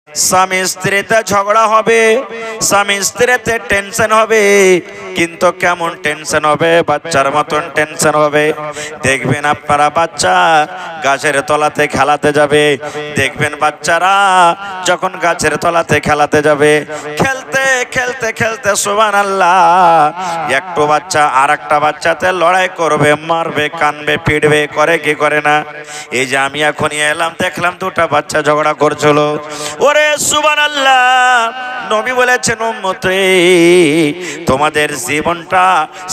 স্বামী স্ত্রীতে ঝগড়া হবে, স্বামী স্ত্রীতে টেনশন হবে, কিন্তু কেমন টেনশন হবে? বাচ্চার মতন টেনশন হবে। দেখবেন আপনারা বাচ্চা গাছের তলাতে খেলাতে যাবে, দেখবেন বাচ্চারা যখন গাছের তলাতে খেলাতে যাবে, খেলতে খেলতে খেলতে সুবহানাল্লাহ একটু বাচ্চা আর একটা বাচ্চাতে লড়াই করবে, মারবে, কানবে, পিটবে, করে কি করে না? এই যে আমি এখনই এলাম, দেখলাম দুটা বাচ্চা ঝগড়া করছিল। ওরে সুবহানাল্লাহ, নবী বলেছেন উম্মতে তোমাদের জীবনটা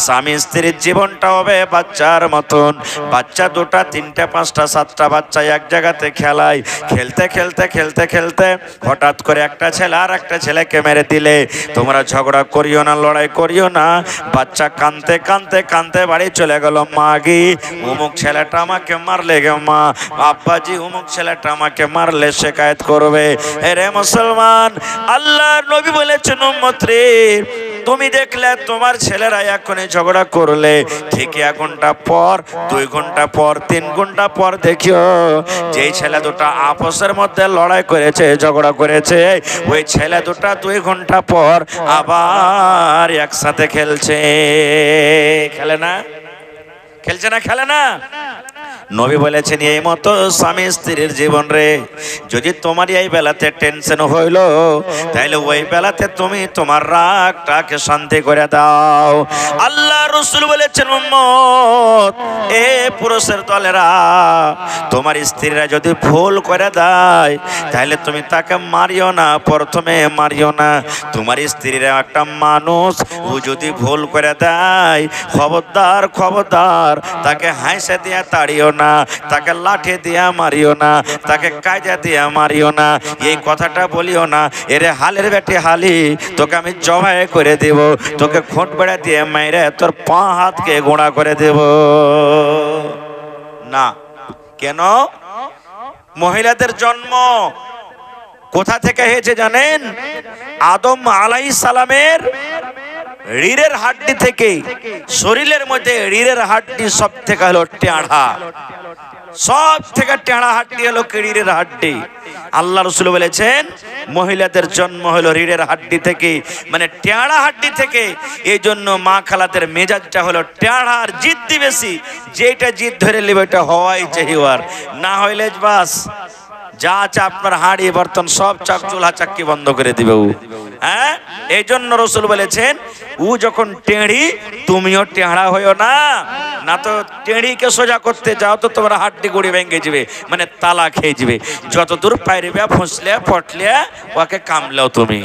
স্বামী স্ত্রীর জীবনটা হবে বাচ্চার মতন। বাচ্চা দুটা, তিনটা, পাঁচটা, সাতটা বাচ্চা এক জায়গাতে খেলায়, খেলতে খেলতে খেলতে খেলতে হঠাৎ করে একটা ছেলে আর একটা ছেলেকে মেরে দিলে, তোমরা ঝগড়া করিও না, লড়াই করিও না। বাচ্চা কানতে কানতে কানতে বাড়ি চলে গেল, মা গি অমুক ছেলেটা আমাকে মারলে গে মা, আব্বাজি অমুক ছেলেটা আমাকে মারলে শিকায়ত করবে। রে মুসলমান, আল্লাহর নবী বলেছেন উম্মত রে, তুমি দেখলে তোমার ছেলেরা এখনই ঝগড়া করলে, ঠিক 1 ঘন্টা পর, 2 ঘন্টা পর, 3 ঘন্টা পর দেখিও যেই ছেলে দুটা আপসের মধ্যে লড়াই করেছে, ঝগড়া করেছে, ওই ছেলে দুটা 2 ঘন্টা পর আবার একসাথে খেলছে। খেলে না? খেলছে না? খেলে না? নবী বলেছেন এই মতো স্বামী স্ত্রীর জীবন রে, যদি তোমার এই বেলাতে টেনশন হইল, তাহলে ওই বেলাতে তুমি তোমার রাগটাকে শান্তি করে দাও। আল্লাহ রাসূল বলেছেন উম্মত, এ পুরুষের দলেরা, তোমার স্ত্রীরা যদি ভুল করে দেয়, তাহলে তুমি তাকে মারিও না, প্রথমে মারিও না। তোমার স্ত্রীরা একটা মানুষ, ও যদি ভুল করে দেয়, খবরদার খবরদার তাকে হাসে দিয়া তাড়িও না, তাকে লাঠি দিয়া মারিও না, তাকে কায়দা দিয়া মারিও না, এই কথাটা বলিও না, এরে হালের বেটি হালি, তোকে আমি জবাই করে দেব, তোকে খোঁট বেড়া দিয়ে মাইরে তোর পা হাতকে গোড়া করে দেব না। কেন? মহিলাদের জন্ম কোথা থেকে হয়েছে জানেন? আদম আলাইহিস সালামের রিড়ের হাড্ডি থেকে। শরীরের মধ্যে রিড়ের হাড্ডি সব থেকে হলো টেঁড়া, সব থেকে টেঁড়া হাড্ডি হলো রিড়ের হাড্ডি। আল্লাহ রাসূল বলেছেন মহিলাদের জন্ম হলো রিড়ের হাড্ডি থেকে, মানে টেঁড়া হাড্ডি থেকে। এই জন্য মা খালাদের মেজাজটা হলো টেঁড়া, আর জিদ্দি বেশি, যেটা জিদ ধরে নেবে এটা হওয়াই চাহিওয়ার, না হইলে বাস যা আছে আপনার হাঁড়ি বর্তন সব চাক চুলা চাক্কি বন্ধ করে দিবে ও। হ্যাঁ, এই জন্য রাসূল বলেছেন ও যখন টেঁড়ি, তুমিও টেঁড়া হইও না, না তো টেঁড়িকে সোজা করতে যাও তো তোমার হাড্ডি গুড়ি ভেঙে যাবে, মানে তালা খেয়ে যাবে। যত দূর পাইরিবে ফুসলে পটলে ওকে কামলেও তুমি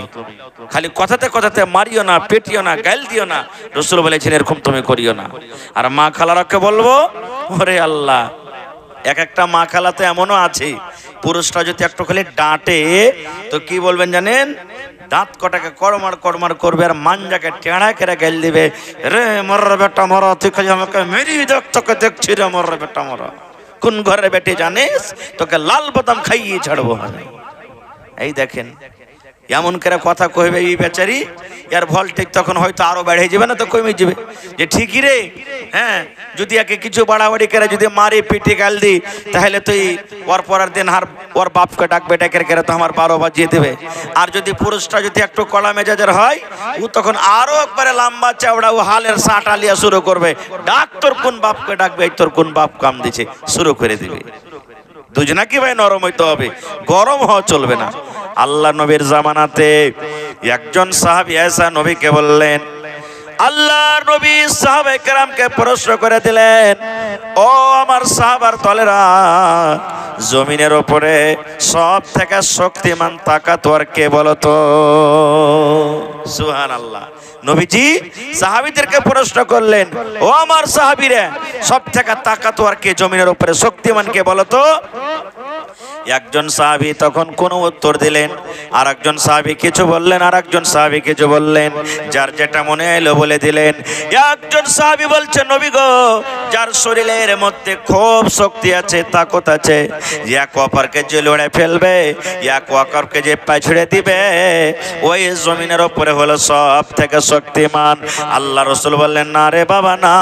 খালি কথাতে কথাতে মারিও না, পেটিও না, গাল দিও না। রাসূল বলেছেন এরকম তুমি করিও না। আর মা খালারাকে বলবো, ওরে আল্লাহ, এক একটা মা খালাতে এমনও আছে, পুরুষটা যদি একটু খালি ডাঁটে তো কি বলবেন জানেন? দাঁত কটাকে কড়মার কড়মার করবে, আর মাঞ্জাকে টেঁড়া করে গেল দিবে, রে মর বেটা মরা, তুই খালি আমাকে মেরি দেখ, তোকে দেখছি রে মর বেটা মরা, কোন ঘরে বেটে জানিস, তোকে লাল বাদাম খাইয়ে ছাড়বো। এই দেখেন এমন করে কথা কইবে এই বেচারি, এর ভোল্টেজ তখন হয়তো আরো বেড়ে যাবে না তো কমে যাবে, যে ঠিকই রে। হ্যাঁ, যদি একে কিছু বাড়াবাড়ি করে যদি মারি পিটি গাল দি, তাহলে তুই ওর পরের দিন ওর বাপকে ডাকবে, ডেকে করে তো আমার 12 বাজিয়ে দেবে। আর যদি পুরুষটা যদি একটু কলা মেজাজের হয়, ও তখন আরো একবারে লম্বা চাওড়া ও হালের সাঁটা লিয়া শুরু করবে, ডাক তোর কোন বাপকে ডাকবে, তোর কোন বাপ কাম দিছে শুরু করে দিবে। দুজনা কি ভাই নরম হইতে হবে, গরম হওয়া চলবে না। আল্লাহ নবীর জামানাতে একজন সাহাবী এসে নবীকে বললেন, আল্লাহর নবী সাহাবায়ে কেরামকে প্রশ্ন করে দিলেন, ও আমার সাহাবার দলেরা, জমিনের উপরে সব থেকে শক্তিমান তাকাতওয়ার কে বলতো? সুবহানাল্লাহ। নবীজি সাহাবীদেরকে প্রশ্ন করলেন, ও আমার সাহাবীরা, সব থেকে তাকাতওয়ার কে, জমিনের উপরে শক্তিমান কে বলতো? একজন সাহাবী তখন কোনো উত্তর দিলেন, আর একজন সাহাবী কিছু বললেন, আর একজন সাহাবী কিছু বললেন, যার যেটা মনে এলো বলে দিলেন। একজন সাহাবী বলছে, নবী গো, যার শরীরের মধ্যে খুব শক্তি আছে, তাকত আছে, এক অপরকে যে লড়ে ফেলবে, এক অপরকে যে পাছড়ে দিবে, ওই জমিনের উপরে হলো সব থেকে শক্তিমান। আল্লাহ রসুল বললেন, না রে বাবা না,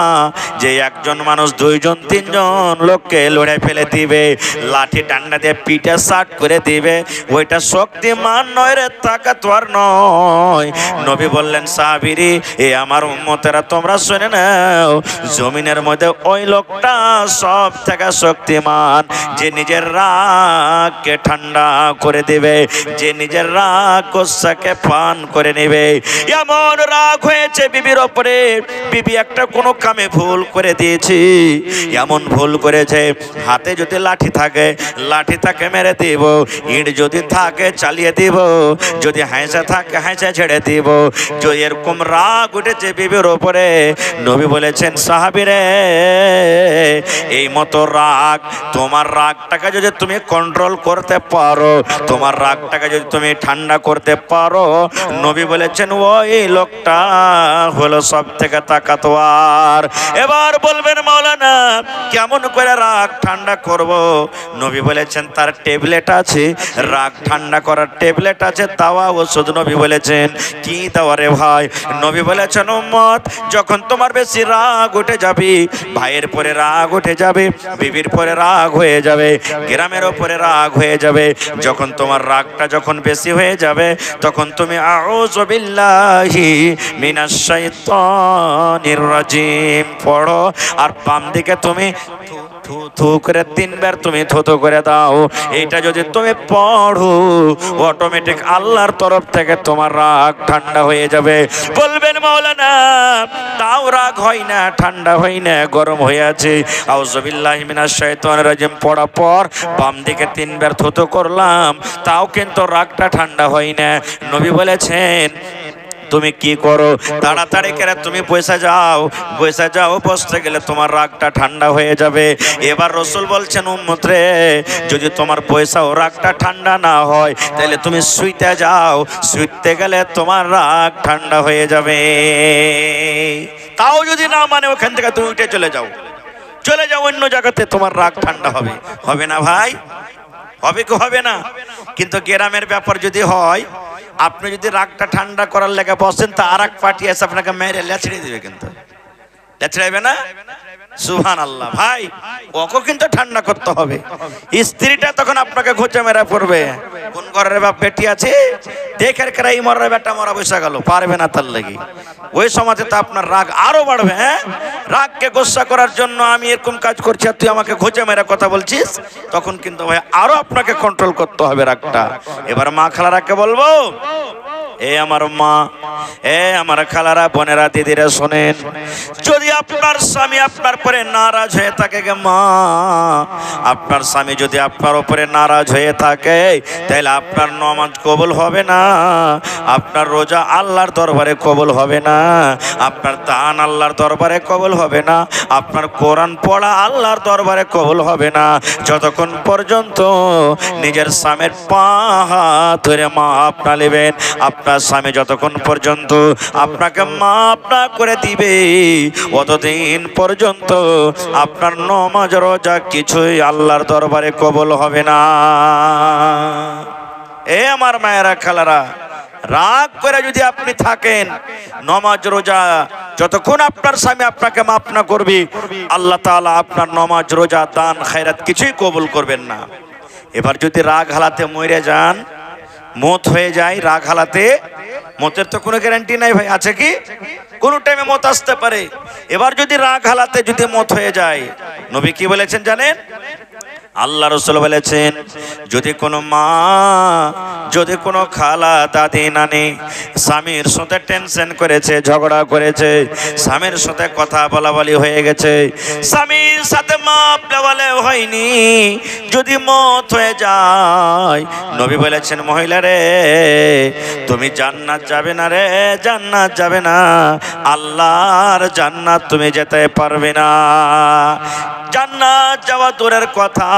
যে একজন মানুষ দুইজন তিনজন লোককে লড়ে ফেলে দিবে, লাঠি ডান্ডা দিয়ে পিঠে শার্ট করে দিবে, ওইটা শক্তিমান নয় রে, তাকাতওয়ার নয়। নবী বললেন, সাহাবীরে এ আমার উম্মতেরা তোমরা শুনে নাও, জমিনের মধ্যে ওই লোকটা সব থেকে শক্তিমান, যে নিজের রাগকে ঠান্ডা করে দেবে, যে নিজের রাগ গোসাকে পান করে নেবে। এমন রাগ হয়েছে বিবির ওপরে, বিবি একটা কোনো কামে ভুল করে দিয়েছি, এমন ভুল করেছে, হাতে যদি লাঠি থাকে লাঠি তাকে মেরে দিব, ইট যদি থাকে চালিয়ে দিব, যদি হাঁসা থাকে হাঁসা ছেড়ে দিব। যদি এরকম রাগ উঠেছে বিবির ওপরে, নবী বলেছেন, সাহাবীরে এই মতো রাগ, তোমার রাগটাকে যদি তুমি কন্ট্রোল করতে পারো, তোমার রাগটাকে যদি তুমি ঠান্ডা করতে পারো, নবী বলেছেন ওই লোকটা হলো সব থেকে তাকাতওয়ার। এবার বলবেন, মাওলানা কেমন করে রাগ ঠান্ডা করব? নবী বলেছেন তার ট্যাবলেট আছে, রাগ ঠান্ডা করার ট্যাবলেট আছে, দাওয়া ওষুধ। নবী বলেছেন, কি দাওয়া রে ভাই? নবী বলেছেন, উম্মত যখন তোমার বেশি রাগ উঠে যাবে, ভাইয়ের পরে রাগ উঠে যাবে, বিবির পরে রাগ হয়ে যাবে, গ্রামের ওপরে রাগ হয়ে যাবে, যখন তোমার রাগটা যখন বেশি হয়ে যাবে, তখন তুমি আউযু বিল্লাহি মিনাশ শাইতানির রাজিম পড়ো, আর বাম দিকে তুমি থু থু করে 3 বার তুমি থুতু করে দাও। এইটা যদি তুমি পড়ো, অটোমেটিক আল্লাহর তরফ থেকে তোমার রাগ ঠান্ডা হয়ে যাবে। বলবেন, মাওলানা তাও রাগ হয় না, ঠান্ডা হয় না, গরম হয়ে আছে, আউযু বিল্লাহি মিনাশ শাইতানির রাজিম পড়ার পর বাম দিকে 3 বার থুতু করলাম, তাও কিন্তু রাগটা ঠান্ডা হয় না। নবী বলেছেন, তুমি কি করো, তাড়াতাড়ি করে তুমি বসে যাও, বসে যাও, বসতে গেলে তোমার রাগটা ঠান্ডা হয়ে যাবে। এবার রসুল বলছেন, উম্মত রে যদি তোমার বসাও রাগটা ঠান্ডা না হয়, তাহলে তুমি শুইতে যাও, শুইতে গেলে তোমার রাগ ঠান্ডা হয়ে যাবে। তাও যদি না মানে, ওখান থেকে তুমি উঠে চলে যাও, চলে যাও অন্য জায়গাতে, তোমার রাগ ঠান্ডা হবে। হবে না ভাই? হবে কি হবে না? কিন্তু গ্রামের ব্যাপার যদি হয়, আপনি যদি রাগটা ঠান্ডা করার লেগে বসেন, তা আর এক পার্টি এসে আপনাকে মেরে লেছড়ে দিবে, কিন্তু লেছড়াইবে না? সুবহানাল্লাহ। ভাই ওকে কিন্তু ঠান্ডা করতে হবে। স্ত্রীটা তখন আপনাকে ঘুচে মেরা পড়বে, কোন ঘরের বাপ বেটি আছে দেখের কেরাই মরার বেটা মরা বসে গেল, পারবে না তার লাগি। ওই সমাজে তো আপনার রাগ আরো বাড়বে। হ্যাঁ, রাগকে গোসা করার জন্য আমি এরকম কাজ করছি আর তুই আমাকে ঘুচে মেরা কথা বলছিস, তখন কিন্তু ভাই আরো আপনাকে কন্ট্রোল করতে হবে রাগটা। এবার মা খালারাকে বলবো, এ আমার মা, এ আমার খালারা, বোনেরা, দিদিরা শোনেন, যদি আপনার স্বামী আপনার পরে নারাজ হয়ে থাকে, মা আপনার স্বামী যদি আপনার উপরে নারাজ হয়ে থাকে, তাহলে আপনার নামাজ কবুল হবে না, আপনার রোজা আল্লাহর দরবারে কবুল হবে না, আপনার দান আল্লাহর দরবারে কবুল হবে না, আপনার কোরআন পড়া আল্লাহর দরবারে কবুল হবে না, যতক্ষণ পর্যন্ত নিজের স্বামীর পা হাত ধরে মাপ না নেবেন। আপনার স্বামী যতক্ষণ পর্যন্ত আপনাকে মাপ না করে দিবে, অতদিন পর্যন্ত আপনার নামাজ রোজা কিছুই আল্লাহর দরবারে কবুল হবে না। এ আমার মায়েরা, খালারা, রাগ করে যদি আপনি থাকেন, নামাজ রোজা যতক্ষণ আপনার স্বামী আপনাকে মাফ না করবে, আল্লাহ তাআলা আপনার নামাজ রোজা দান খায়রাত কিছুই কবুল করবেন না। এবার যদি রাগ হালাতে মরে যান, মত হয়ে যায়, রাগ হালাতে মতের তো কোনো গ্যারান্টি নাই ভাই, আছে কি? কোন টাইমে মত আসতে পারে। এবার যদি রাগ হালাতে যদি মত হয়ে যায়, নবী কি বলেছেন জানেন? আল্লাহ রাসূল বলেছেন, যদি কোনো মা, যদি কোনো খালা, দাদি, নানি স্বামীর সাথে টেনশন করেছে, ঝগড়া করেছে, স্বামীর সাথে কথা বলাবলি হয়ে গেছে, স্বামীর সাথে মাপ দেওয়ালে হয়নি, যদি মত হয়ে যায়, নবী বলেছেন, মহিলা রে তুমি জান্নাত যাবে না রে, জান্নাত যাবে না, আল্লাহর জান্নাত তুমি যেতে পারবে না। জান্নাত যাওয়া দূরের কথা,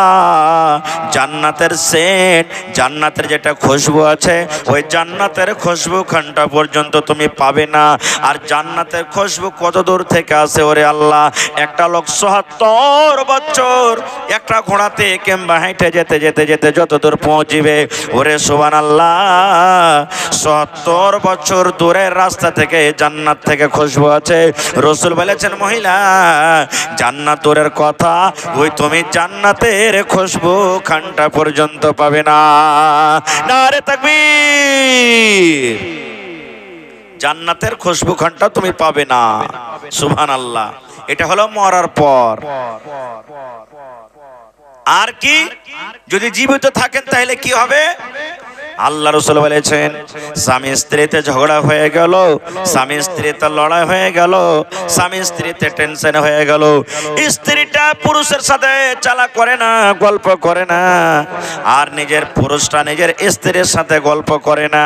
জান্নাতের সেন্ট, জান্নাতের যেটা খুশবু আছে, ওই জান্নাতের খুশবু খানটা পর্যন্ত তুমি পাবে না। আর জান্নাতের খুশবু কত দূর থেকে আসে ওরে আল্লাহ! একটা লোক ৭০ বছর একটা ঘোড়াতে কিংবা হেঁটে যেতে যেতে যেতে যত দূর পৌঁছিবে, ওরে সুবহানাল্লাহ, 70 বছর দূরের রাস্তা থেকে জান্নাত থেকে খুশবু আছে। রাসূল বলেছেন, মহিলা জান্নাত দূরের কথা, ওই তুমি জান্নাতের খুশবু খানটা পর্যন্ত পাবে না। নারে তাকবীর! জান্নাতের খুশবু খানটা তুমি পাবে না। সুবহানাল্লাহ। এটা হলো মরার পর। আর কি, যদি জীবিত থাকেন তাহলে কি হবে? আল্লাহ রাসূল বলেছেন, স্বামী স্ত্রীতে ঝগড়া হয়ে গেল, স্বামী স্ত্রীতে লড়াই হয়ে গেল, স্বামী স্ত্রীতে টেনশন হয়ে গেল, স্ত্রীটা পুরুষের সাথে চালা করে না, গল্প করে না, আর নিজের পুরুষটা নিজের স্ত্রীর সাথে গল্প করে না,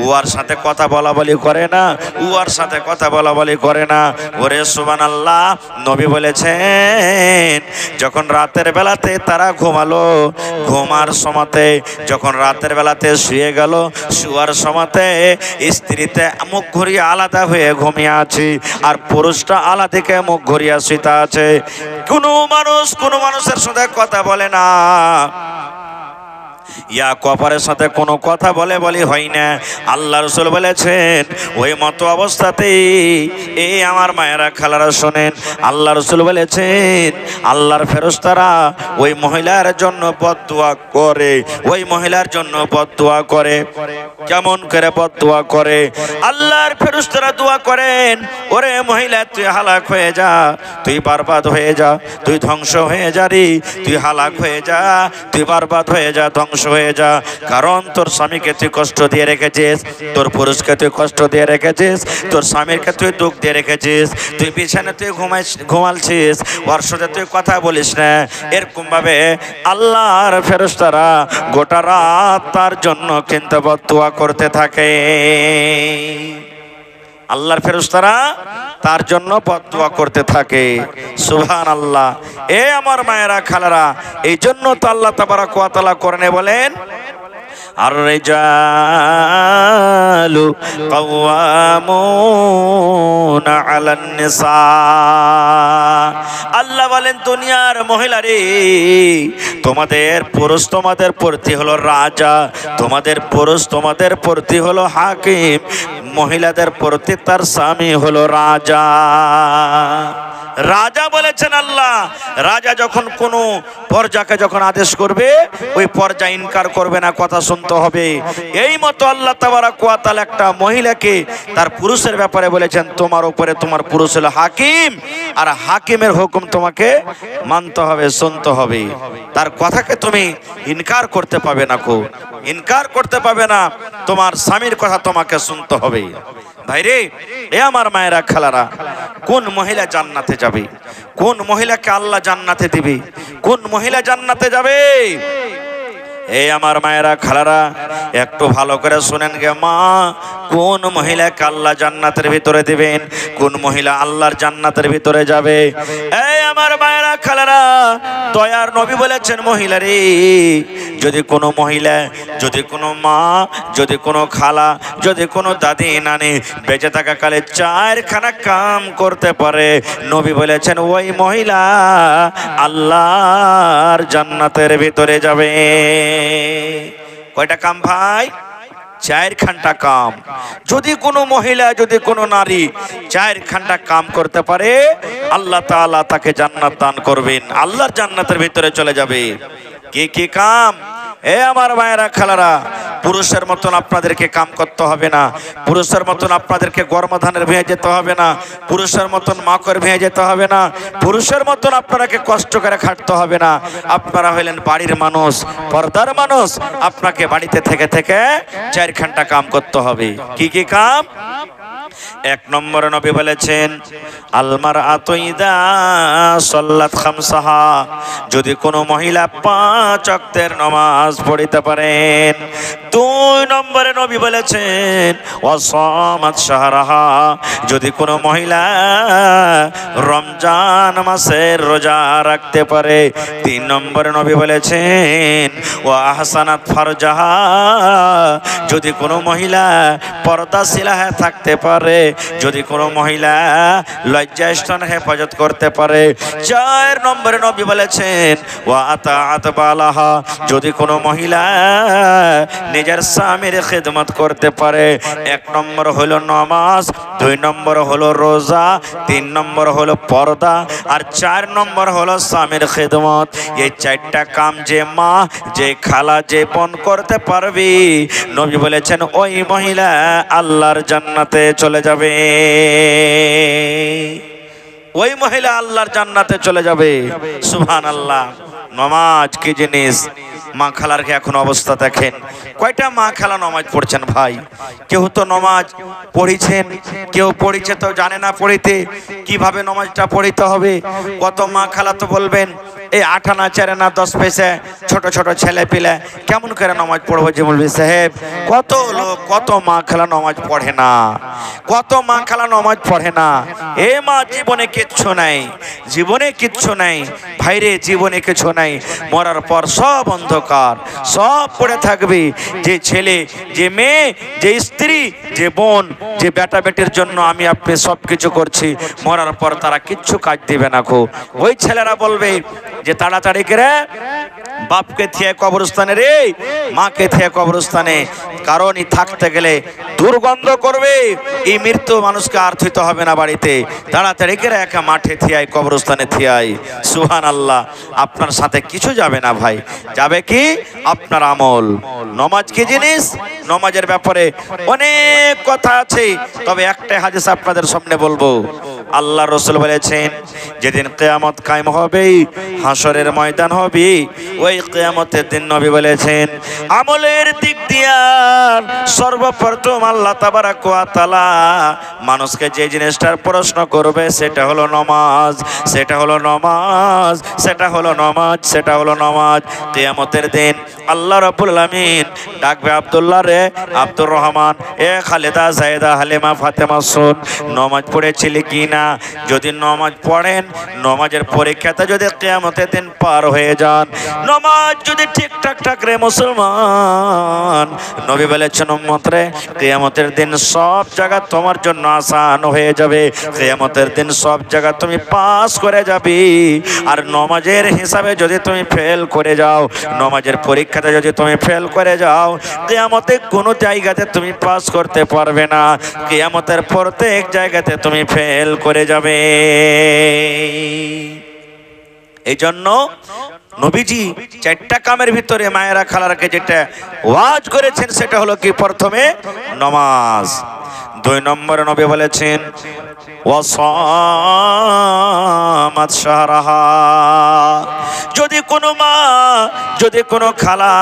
উয়ার সাথে কথা বলা বলি করে না, উয়ার সাথে কথা বলা বলি করে না। ওরে সুবহানাল্লাহ, নবী বলেছেন, যখন রাতের বেলাতে তারা ঘুমালো, ঘুমার সময়তে যখন রাতের বেলাতে শুয়ে গেল, শুয়ার সময়তে স্ত্রীতে মুখ ঘুরিয়ে আলাদা হয়ে ঘুমিয়ে আছে, আর পুরুষটা আলাদা থেকে মুখ ঘুরিয়ে শুইতে আছে। কোনো মানুষের সাথে কথা বলে না, ইয়া কপারের সাথে কোনো কথা বলি হয় না। আল্লাহ রাসূল বলেছেন, ওই মতো অবস্থাতেই এই আমার মায়েরা খালারা শোনেন, আল্লাহ রাসূল বলেছেন, আল্লাহর ফেরেশতারা ওই মহিলার জন্য বদদুয়া করে, ওই মহিলার জন্য বদদুয়া করে। কেমন করে বদদুয়া করে? আল্লাহর ফেরেশতারা দোয়া করেন, ওরে মহিলা তুই হালাক হয়ে যা, তুই বরবাদ হয়ে যা, তুই ধ্বংস হয়ে যা রে, তুই হালাক হয়ে যা, তুই বরবাদ হয়ে যা, ধ্বংস হয়ে যা। কারণ তোর স্বামীকে তুই কষ্ট দিয়ে রেখেছিস, তোর পুরুষকে তুই কষ্ট দিয়ে রেখেছিস, তোর স্বামীকে তুই দুঃখ দিয়ে রেখেছিস, তুই বিছানে তুই ঘুমালছিস, ওর সাথে তুই কথা বলিস না। এরকম ভাবে আল্লাহর ফেরেশতারা গোটা রাত তার জন্য কিন্তু বদদুয়া করতে থাকে। আল্লাহর ফেরেশতারা তার জন্য বদদুয়া করতে থাকে। সুবহানাল্লাহ। এ আমার মায়েরা খালারা, এই জন্য তো আল্লাহ তাবারক ওয়া তাআলা কোরআনে বলেন, আর রিজালু কাওয়ামুনা আলান নিসা। আল্লাহ বলেন, দুনিয়ার মহিলারে, তোমাদের পুরুষ তোমাদের প্রতি হলো রাজা, তোমাদের পুরুষ তোমাদের প্রতি হলো হাকিম, মহিলাদের প্রতি তার স্বামী হলো রাজা। রাজা বলেছেন আল্লাহ, রাজা যখন কোনো পর্যাকে যখন আদেশ করবে, ওই পর্যা ইনকার করবে না, কথা শুনতে হবে। এই মতো আল্লাহ তাবারক ওয়া তাআলা একটা মহিলাকে তার পুরুষের ব্যাপারে বলেছেন, তোমার উপরে তোমার পুরুষ হলো হাকিম, আর হাকিমের হুকুম তোমাকে মানতে হবে, শুনতে হবে, তার কথাকে তুমি ইনকার করতে পাবে না, কো ইনকার করতে পাবে না, তোমার স্বামীর কথা তোমাকে শুনতে হবে। ভাইরে, এ আমার মায়েরা খালারা, কোন মহিলা জান্নাতে যাবে? কোন মহিলাকে আল্লাহ জান্নাতে দিবে? কোন মহিলা জান্নাতে যাবে? এই আমার মায়েরা খালারা, একটু ভালো করে শুনেন গে মা, কোন মহিলাকে আল্লাহ জান্নাতের ভিতরে দিবেন, কোন মহিলা আল্লাহর জান্নাতের ভিতরে যাবে? এই আমার মায়েরা খালারা, দয়ার নবী বলেছেন, মহিলা রে, যদি কোনো মহিলা, যদি কোনো মা, যদি কোনো খালা, যদি কোনো দাদি নানি বেঁচে থাকা কালে 4খানা কাম করতে পারে, নবী বলেছেন ওই মহিলা আল্লাহর জান্নাতের ভিতরে যাবে। কয়টা কাম ভাই? 4খানা কাম। যদি কোনো মহিলা, যদি কোনো নারী 4খানা কাম করতে পারে, আল্লাহ তাআলা তাকে জান্নাত দান করবেন, আল্লাহর জান্নাতের ভিতরে চলে যাবে। কি কি কাম? এ আমার মায়েরা খালারা, পুরুষের মতন আপনাদেরকে কাম করতে হবে না, পুরুষের মতন আপনাদেরকে গর্মধানের ভেঙে যেতে হবে না, পুরুষের মতন মাকড় ভেঙে যেতে হবে না, পুরুষের মতন আপনাকে কষ্ট করে খাটতে হবে না। আপনারা হইলেন বাড়ির মানুষ, পর্দার মানুষ, আপনাকে বাড়িতে থেকে থেকে 4খানা কাম করতে হবে। কি কি কাম? 1 নম্বরে নবী বলেছেন, আলমার আতইদা সাল্লাত খামসাহা, যদি কোনো মহিলা 5 ওয়াক্তের নামাজ পড়িতে পারেন। 2 নম্বরে নবী বলেছেন, ওয়াসামাত শাহরাহা, যদি কোনো মহিলা রমজান মাসের রোজা রাখতে পারে। 3 নম্বরে নবী বলেছেন, ওয়া আহসানাত ফারজাহা, যদি কোনো মহিলা পর্দাশীলা হয়ে থাকতে পারে, যদি কোনো মহিলা লজ্জাস্থান হেফাজত করতে পারে। 4 নম্বরে নবী বলেছেন ওয়া আতাআত বালাহা, যদি কোনো মহিলা নিজের স্বামীর খিদমত করতে পারে। 1 নম্বর হলো নামাজ, 2 নম্বর হলো রোজা, 3 নম্বর হলো পর্দা, আর 4 নম্বর হলো স্বামীর খিদমত। এই 4টা কাম যে মা, যে খালা, যে বোন করতে পারবি, নবী বলেছেন ওই মহিলা আল্লাহর জান্নাতে চলে যাবে। ওই মহিলা আল্লাহর জান্নাতে চলে যাবে। সুবহানাল্লাহ। নামাজ কি জিনিস, মা খালার কি এখন অবস্থা দেখেন। কয়টা মা খালা নামাজ পড়ছেন ভাই? কেউ তো নামাজ পড়িছেন, কেউ পড়িছে তো জানে না পড়িতে, কিভাবে নামাজটা পড়িতে হবে। কত মা খালা তো বলবেন এই 8 আনা 4 আনা 10 পয়সা ছোট ছোট ছেলে পিলে কেমন করে নামাজ পড়বো যে বলবি সাহেব। কত লোক, কত মা খালা নামাজ পড়ে না, কত মা খালা নামাজ পড়ে না। এ মা জীবনে কিচ্ছু নাই, জীবনে কিচ্ছু নাই ভাইরে, জীবনে কিছু নাই। মরার পর সব অন্ধকার, সব পড়ে থাকবে। যে ছেলে, যে মেয়ে, যে স্ত্রী, যে বোন, যে বেটা বেটির জন্য আমি আপনি সব কিছু করছি, মরার পর তারা কিচ্ছু কাজ দিবে না। ওই ছেলেরা বলবে যে তাড়াতাড়ি করে বাপকে থিয়ে কবরস্থানে রে, মাকে থিয়ে কবরস্থানে, কারণ এই থাকতে গেলে দুর্গন্ধ করবে। এই মৃত্যু মানুষকে আর থইতে হবে না বাড়িতে, তাড়াতাড়ি করে একা মাঠে থিয়াই, কবরস্থানে থিয়াই। সুবহানাল্লাহ। আপনার সাথে কিছু যাবে না ভাই, যাবে কি আপনার আমল। নামাজ কি জিনিস, নামাজের ব্যাপারে অনেক কথা আছে, তবে একটাই হাদিস আপনাদের সামনে বলবো। আল্লাহ রাসূল বলেছেন যেদিন কিয়ামত কায়েম হবে, হাসরের ময়দান হবে, ওই কিয়ামতের দিন নবী বলেছেন আমলের দিক দিয়া সর্বপ্রথম আল্লাহ তাবারক ওয়া তাআলা মানুষকে যে জিনিসটার প্রশ্ন করবে সেটা হলো নামাজ, সেটা হলো নামাজ, সেটা হলো নামাজ, সেটা হলো নামাজ। কিয়ামতের দিন আল্লাহ রাব্বুল আলামিন ডাকবে আব্দুল্লাহ রে, আব্দুর রহমান, এ খালেদা, জায়েদা, হালিমা, ফাতেমা, শোন নামাজ পড়েছিলি কি না? যদি নামাজ পড়েন, নামাজের পরীক্ষাতে যদি কিয়ামতের দিন পার হয়ে যান, নামাজ যদি ঠিকঠাক থাকে মুসলমান, নবী বলেছেন উম্মত রে, কিয়ামতের দিন সব জায়গা তোমার জন্য আসান হয়ে যাবে। কিয়ামতের দিন সব জায়গা তুমি পাস করে যাবে। আর নামাজের হিসাবে যদি তুমি ফেল করে যাও, নামাজের পরীক্ষাতে যদি তুমি ফেল করে যাও, কিয়ামতে কোনো জায়গাতে তুমি পাস করতে পারবে না। কিয়ামতের প্রত্যেক জায়গাতে তুমি ফেল করে যাবে। এই জন্য নবীজি 4টা কামের ভিতরে মায়েরা খালারাকে যেটা ওয়াজ করেছেন সেটা হলো কি, প্রথমে নামাজ, 2 নম্বরে নবী বলেছেন ওয়াসামাত শাহরাহা। যদি কোনো মা, যদি কোনো খালা,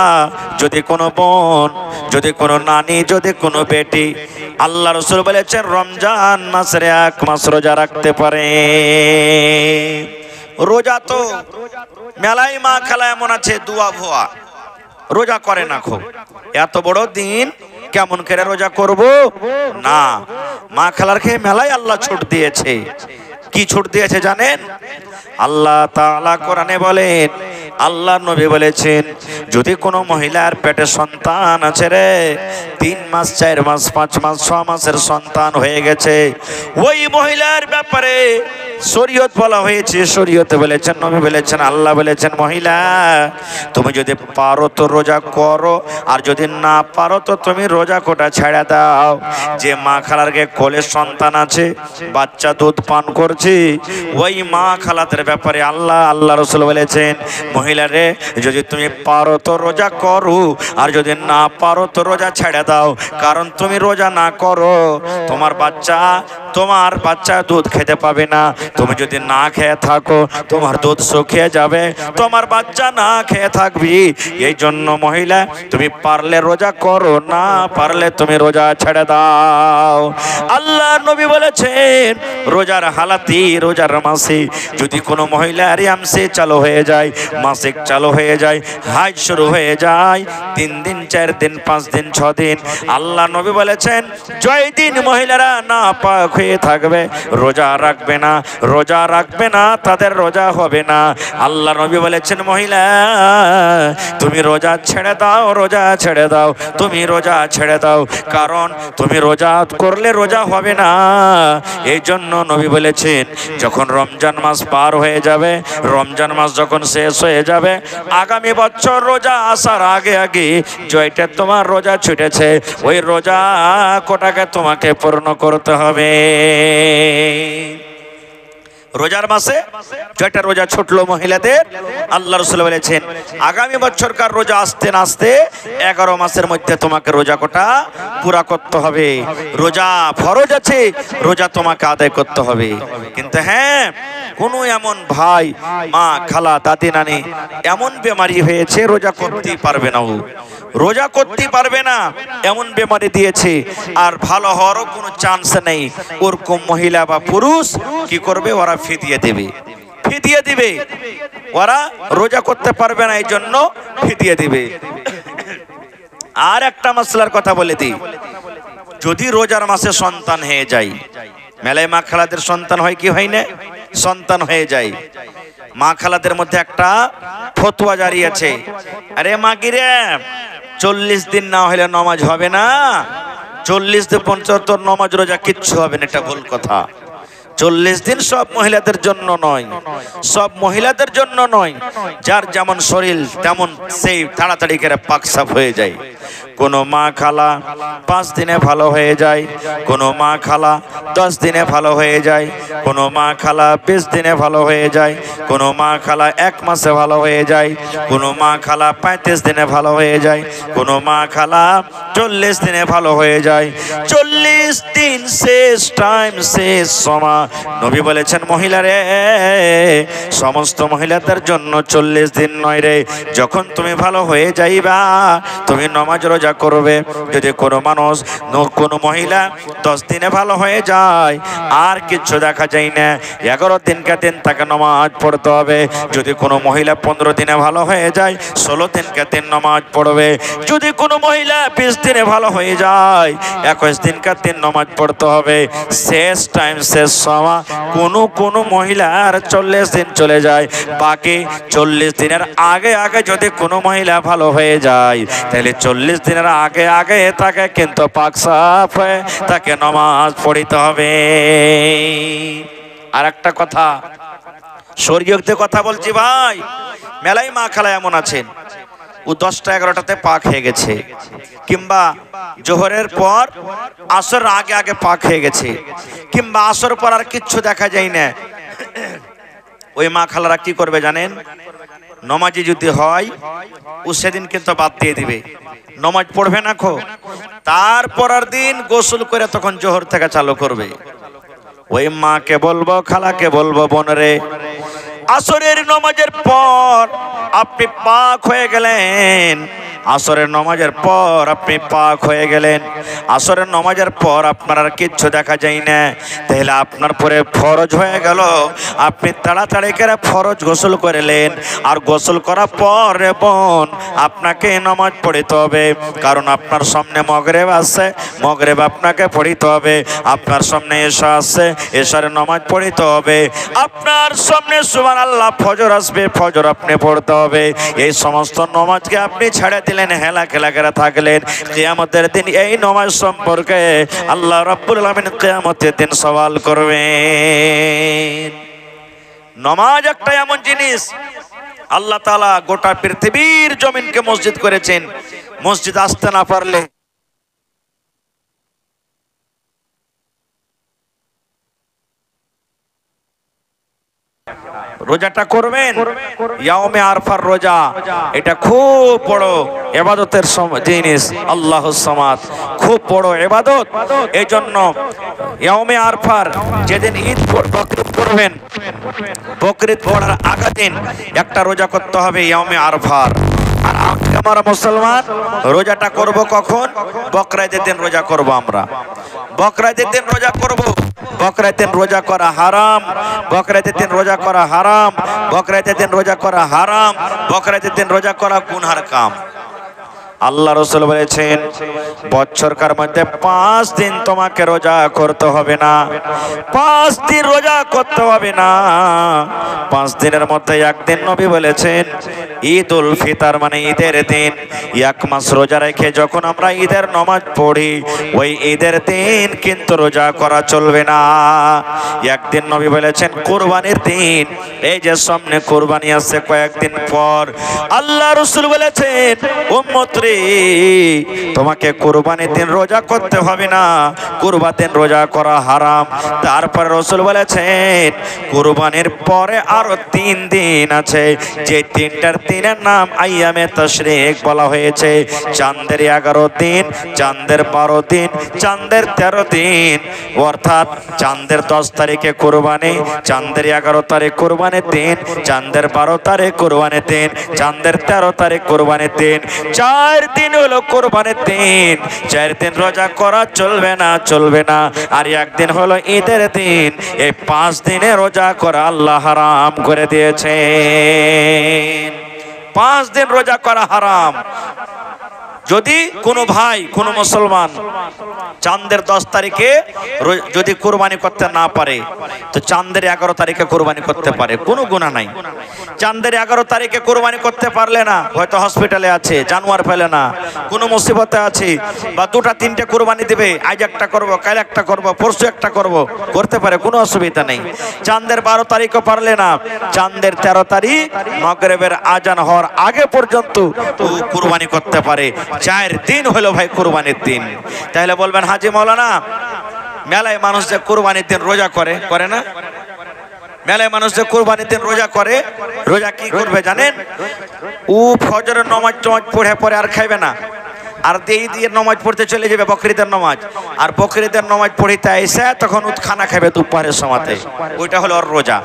যদি কোনো বোন, যদি কোনো নানি, যদি কোনো বেটি, আল্লাহ রাসূল বলেছেন রমজান মাসের 1 মাস রোজা রাখতে পারে। রোজা তো মেলাই মা খালা এমন আছে দুয়া ভুয়া, রোজা করে না। খুব এত বড় দিন কেমন করে রোজা করব না? মা খালারকে মেলাই আল্লাহ ছুট দিয়েছে। কি ছুট দিয়েছে জানেন? আল্লাহ তাআলা কোরআনে বলেন, আল্লাহ নবী বলেছেন যদি কোনো মহিলার পেটে সন্তান আছে রে, 3 মাস, 4 মাস, 5 মাস, 6 মাসের সন্তান হয়ে গেছে, ওই মহিলার ব্যাপারে শরীয়ত বলা হয়েছে, শরীয়তে বলেছেন, নবী বলেছেন, আল্লাহ বলেছেন, মহিলা তুমি যদি পারো তো রোজা করো, আর যদি না পারো তো তুমি রোজা কোটা ছেড়ে দাও। যে মা খালারকে কোলে সন্তান আছে, বাচ্চা দুধ পান করছে, ওই মা খালাদের ব্যাপারে আল্লাহ রাসূল বলেছেন মহিলা রে, যদি তুমি পারো তো রোজা করো, আর যদি না পারো তো রোজা ছেড়ে দাও। কারণ তুমি রোজা না করো, তোমার বাচ্চা দুধ খেতে পাবে না। তুমি যদি না খেয়ে থাকো, তোমার দুধ শুকিয়ে যাবে, তোমার বাচ্চা না খেয়ে থাকবি। এই জন্য মহিলা তুমি পারলে রোজা করো, না পারলে তুমি রোজা ছেড়ে দাও। আল্লাহ নবী বলেছেন রোজার হালাতি, রোজার মাসে যদি কোনো মহিলার ইয়ামসে চালু হয়ে যায়, মাসিক চালু হয়ে যায়, হাজ শুরু হয়ে যায়, 3 দিন, 4 দিন, 5 দিন, 6 দিন, আল্লাহ নবী বলেছেন জয় দিন মহিলারা না পাক হয়ে থাকবে, রোজা রাখবে না, রোজা রাখবে না, তাদের রোজা হবে না। আল্লাহ নবী বলেছেন, মহিলা তুমি রোজা ছেড়ে দাও, রোজা ছেড়ে দাও, তুমি রোজা ছেড়ে দাও, কারণ তুমি রোজা করলে রোজা হবে না। এই জন্য নবী বলেছেন, যখন রমজান মাস পার হয়ে যাবে, রমজান মাস যখন শেষ হয়ে যাবে, আগামী বছর রোজা আসার আগে আগে জয়টা তোমার রোজা ছুটেছে, ওই রোজা কোটাকে তোমাকে পূর্ণ করতে হবে। রোজার মাসে যেটা রোজা ছুটলো মহিলাদের, আল্লাহ রাসূল বলেছেন আগামী বছরকার রোজা আসতে না আসতে 11 মাসের মধ্যে তোমাকে রোজা কোটা পুরা করতে হবে। রোজা ফরজ আছে, রোজা তোমাকে আদায় করতে হবে। কিন্তু হ্যাঁ, কোনো এমন ভাই, মা, খালা, দাদি, নানি এমন বেমারি হয়েছে রোজা করতেই পারবে না, ও রোজা করতেই পারবে না, এমন বেমারি দিয়েছে, আর ভালো হওয়ারও কোনো চান্স নেই। ওরকম মহিলা বা পুরুষ কি করবে? ওরা ফিদিয়ে দেবে, ফিদিয়ে দিবে, ওরা রোজা করতে পারবে না, এই জন্য ফিদিয়ে দিবে। আর একটা মাসলার কথা বলে দিই, যদি রোজার মাসে সন্তান হয়ে যায়, মেলায় মা খালাদের সন্তান হয় কি হয় না? সন্তান হয়ে যায়। মা খালাদের মধ্যে একটা ফতোয়া জারি আছে, আরে মা গিরে 40 দিন না হলে নামাজ হবে না, 40 দিন 75 নামাজ রোজা কিচ্ছু হবে না, এটা ভুল কথা। 40 দিন সব মহিলাদের জন্য নয়, সব মহিলাদের জন্য নয়। যার যেমন শরীর তেমন সেই তাড়াতাড়ি করে পাক সাফ হয়ে যায়। কোনো মা খালা 5 দিনে ভালো হয়ে যায়, কোনো মা খালা 10 দিনে ভালো হয়ে যায়, কোনো মা খালা 20 দিনে ভালো হয়ে যায়, কোনো মা খালা 1 মাসে ভালো হয়ে যায়, কোনো মা খালা 35 দিনে ভালো হয়ে যায়, কোনো মা খালা 40 দিনে ভালো হয়ে যায়। 40 দিন শেষ টাইম, শেষ সময়। নবী বলেছেন, মহিলারে, সমস্ত মহিলাদের জন্য 40 দিন নয় রে। যখন তুমি ভালো হয়ে যাইবা, তুমি নামাজ রোজা করবে। যদি কোনো মানুষ, কোনো মহিলা 10 দিনে ভালো হয়ে যায়, আর কিছু দেখা যায় না, 11 দিনকে দিন তাকে নামাজ পড়তে হবে। যদি কোনো মহিলা 15 দিনে ভালো হয়ে যায়, 16 দিনকে দিন নামাজ পড়বে। যদি কোনো মহিলা 20 দিনে ভালো হয়ে যায়, 21 দিনকে দিন নামাজ পড়তে হবে। শেষ টাইম, শেষ সময়। কোনো মহিলার 40 দিন চলে যায়, বাকি 40 দিনের আগে আগে যদি কোনো মহিলা ভালো হয়ে যায়, তাহলে 40 দিনের আগে আগে তাকে কিন্তু পাক সাফ হয়ে তাকে নামাজ পড়িতে হবে। আর একটা কথা, শরীয়তে কথা বলছি ভাই, মেলাই মা খালা এমন আছেন, ও 10টা 11টাতে পাক হয়ে গেছে, কিংবা জোহরের পর আসর আগে আগে পাক হয়ে গেছে, কিংবা আসর পর আর কিচ্ছু দেখা যায় না। ওই মা খালারা কি করবে জানেন? নমাজি যদি হয়, ও সেদিন কিন্তু বাদ দিয়ে দিবে, নমাজ পড়বে না খো। তারপরের দিন গোসল করে তখন জোহর থেকে চালু করবে। ওই মাকে বলবো, খালাকে বলবো, বোনরে, আসরের নামাজের পর আপনি পাক হয়ে গেলেন, আসরের নামাজের পর আপনি পাক হয়ে গেলেন, আসরের নামাজের পর আপনার আর কিচ্ছু দেখা যায় না, তাহলে আপনার পরে ফরজ হয়ে গেল। আপনি তাড়াতাড়ি করে ফরজ গোসল করলেন, আর গোসল করার পর বোন আপনাকে নামাজ পড়িতে হবে, কারণ আপনার সামনে মগরিব আসছে, মগরিব আপনাকে পড়িতে হবে। আপনার সামনে এশা আসছে, এশার নামাজ পড়িতে হবে। আপনার সামনে সুবহানাল্লাহ ফজর আসবে, ফজর আপনি পড়তে হবে। এই সমস্ত নামাজকে আপনি ছেড়ে দিলেন, হেলা খেলা করে থাকলেন। কিয়ামতের দিন এই নামাজ সম্পর্কে আল্লাহ রাব্বুল আলামিন কিয়ামতের দিন সওয়াল করবেন। নামাজ একটা এমন জিনিস, আল্লাহ তাআলা গোটা পৃথিবীর জমিনকে মসজিদ করেছেন। মসজিদ আসতে না পারলে রোজাটা করবেন, ইয়াউমে আরফার রোজা, এটা খুব বড় ইবাদতের জিনিস। আল্লাহুস সামাদ, খুব বড় ইবাদত। এই জন্য ইয়াউমে আরফার যেদিন ঈদ বকরিদ করবেন, বকরিদ পড়ার আগের দিন একটা রোজা করতে হবে ইয়াউমে আরফার। আর আমরা মুসলমান রোজাটা করব কখন? বকরাইদের দিন রোজা করব আমরা, বকরাইদের দিন রোজা করব। বকরাইদের দিন রোজা করা হারাম, বকরাইদের দিন রোজা করা হারাম, বকরাইদের দিন রোজা করা হারাম, বকরাইদের দিন রোজা করা গুনহার কাম। আল্লাহ রাসূল বলেছেন বছরকার মধ্যে 5 দিন তোমাকে রোজা করতে হবে না, 5 দিন রোজা করতে হবে না। 5 দিনের মধ্যে একদিন নবী বলেছেন ঈদুল ফিতর মানে ঈদের দিন, এক মাস রোজা রেখে যখন আমরা ঈদের নামাজ পড়ি ওই ঈদের দিন কিন্তু রোজা করা চলবে না। একদিন নবী বলেছেন কুরবানির দিন, এই যে সামনে কুরবানি আছে কয়েকদিন পর, আল্লাহ রাসূল বলেছেন উম্মত রে তোমাকে কুরবানির দিন রোজা করতে হবে না, কুরবানির দিন রোজা করা হারাম। তারপর রাসূল বলেছেন কুরবানির পরে আরো 3 দিন আছে, যে 3টার দিনের নাম আইয়ামে তাশরিক বলা হয়েছে। চাঁদের 11 দিন, চাঁদের 12 দিন, চাঁদের 13 দিন, অর্থাৎ চাঁদের 10 তারিখে কুরবানি, চাঁদের 11 তারিখ কুরবানির দিন, চাঁদের 12 তারিখ কুরবানির দিন, চাঁদের 13 তারিখ কুরবানির দিন। 4 দিন হলো কুরবানির দিন, 4 দিন রোজা করা চলবে না, চলবে না। আর একদিন হলো ঈদের দিন, এই 5 দিনে রোজা করা আল্লাহ হারাম করে দিয়েছে। 5 দিন রোজা করা হারাম। যদি কোনো ভাই কোনো মুসলমান চাঁদের 10 তারিখে যদি কুরবানি করতে না পারে তো চাঁদের 11 তারিখে কুরবানি করতে পারে, কোনো গুনাহ নাই। চাঁদের 11 তারিখে কুরবানি করতে পারলে না, হয়তো হসপিটালে আছে, জানোয়ার পেলে না, কোনো মুসিবতে আছে, বা 2টা 3টে কুরবানি দিবে, আজ একটা করব, কাল একটা করব, পরশু একটা করব, করতে পারে, কোনো অসুবিধা নেই। চাঁদের 12 তারিখও পারলে না, চাঁদের 13 তারিখ মাগরিবের আজান হওয়ার আগে পর্যন্ত কুরবানি করতে পারে। 4 দিন হলো ভাই কুরবানির দিন। তাহলে বলবেন হাজি মাওলানা মেলায় মানুষ যে কুরবানির দিন রোজা করে, করে না? মেলায় মানুষ যে কুরবানির দিন রোজা করে, রোজা কি করবে জানেন? ও ফজরের নামাজ পড়ে পরে আর খাইবে না, আর দিয়ে নামাজ পড়তে চলে যাবে বকরিদের নামাজ, আর বকরিদের নামাজ পড়িতে এসে তখন খানা খাবে দুপুরের সময়তে। ওইটা হলো ওর রোজা।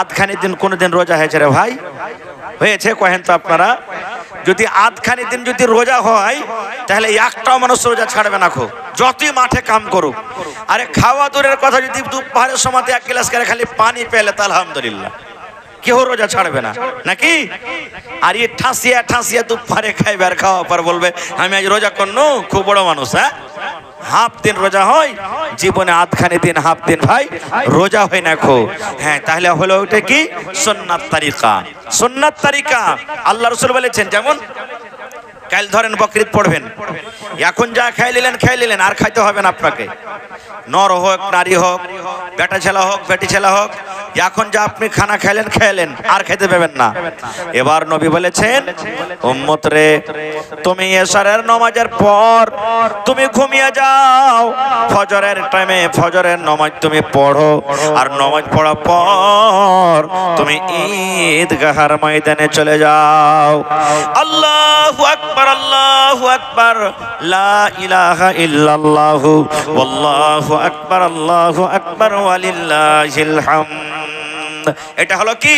আধখানি দিন কোনোদিন রোজা হয়েছে রে ভাই? হয়েছে কহেন তো আপনারা? যদি আধখানি দিন যদি রোজা হয় তাহলে একটাও মানুষ রোজা ছাড়বে না, খো যতই মাঠে কাম করুক। আরে খাওয়া দূরের কথা, যদি দুপুরের সময় 1 গ্লাস করে খালি পানি পেলে তা আলহামদুলিল্লাহ, কেউ রোজা ছাড়বে না নাকি? আর এই ঠাসিয়া ঠাসিয়া দুপুরে খাইবে আর খাওয়া পর বলবে আমি আজ রোজা করনু, খুব বড় মানুষ। হ্যাঁ, হাফ দিন রোজা হয় জীবনে, আধখানি দিন হাফ দিন ভাই রোজা হয় না খো। হ্যাঁ, তাহলে হলো ওটা কি সুন্নাত তারিকা, সুন্নাত তারিকা। আল্লাহ রাসূল বলেছেন যেমন কাল ধরেন বকরিদ পড়বেন, এখন যা খাই নিলেন আর খাইতে হবে না আপনাকে, নর হোক নারী হোক, বেটা ছেলে হোক বেটি ছেলে হোক, এখন যা আপনি খানা খাইলেন আর খেতে পাবেন না। এবার নবী বলেছেন উম্মত রে তুমি এশারের নামাজের পর তুমি ঘুমিয়ে যাও, ফজরের টাইমে ফজরের নামাজ তুমি পড়ো, আর নামাজ পড়ার পর তুমি ঈদগাহের ময়দানে চলে যাও। আল্লাহু আকবার, আল্লাহু আকবার, লা ইলাহা ইল্লাল্লাহু ওয়াল্লাহু আকবার, আল্লাহু আকবার ওয়ালিল্লাহিল হামদ। এটা হলো কি